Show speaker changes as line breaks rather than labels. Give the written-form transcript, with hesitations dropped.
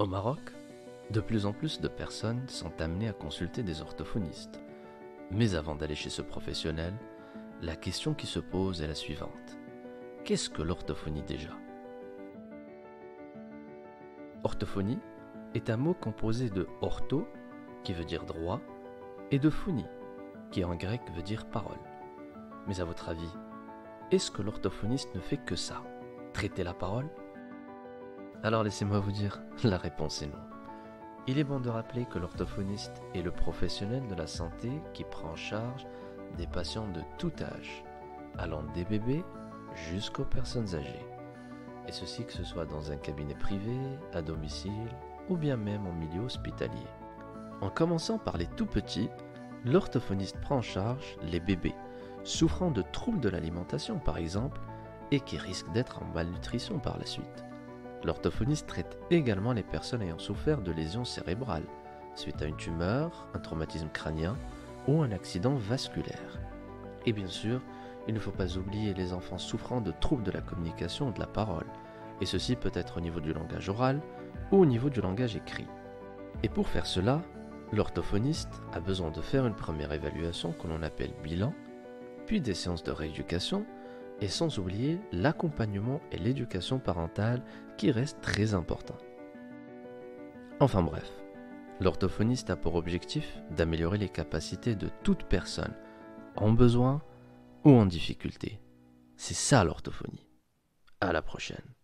Au Maroc, de plus en plus de personnes sont amenées à consulter des orthophonistes. Mais avant d'aller chez ce professionnel, la question qui se pose est la suivante. Qu'est-ce que l'orthophonie déjà? Orthophonie est un mot composé de ortho, qui veut dire droit, et de phonie, qui en grec veut dire parole. Mais à votre avis, est-ce que l'orthophoniste ne fait que ça, traiter la parole? Alors laissez-moi vous dire, la réponse est non. Il est bon de rappeler que l'orthophoniste est le professionnel de la santé qui prend en charge des patients de tout âge, allant des bébés jusqu'aux personnes âgées. Et ceci que ce soit dans un cabinet privé, à domicile ou bien même en milieu hospitalier. En commençant par les tout petits, l'orthophoniste prend en charge les bébés souffrant de troubles de l'alimentation par exemple et qui risquent d'être en malnutrition par la suite. L'orthophoniste traite également les personnes ayant souffert de lésions cérébrales suite à une tumeur, un traumatisme crânien ou un accident vasculaire. Et bien sûr, il ne faut pas oublier les enfants souffrant de troubles de la communication ou de la parole, et ceci peut être au niveau du langage oral ou au niveau du langage écrit. Et pour faire cela, l'orthophoniste a besoin de faire une première évaluation que l'on appelle bilan, puis des séances de rééducation, et sans oublier l'accompagnement et l'éducation parentale qui restent très importants. Enfin bref, l'orthophoniste a pour objectif d'améliorer les capacités de toute personne en besoin ou en difficulté. C'est ça l'orthophonie. À la prochaine.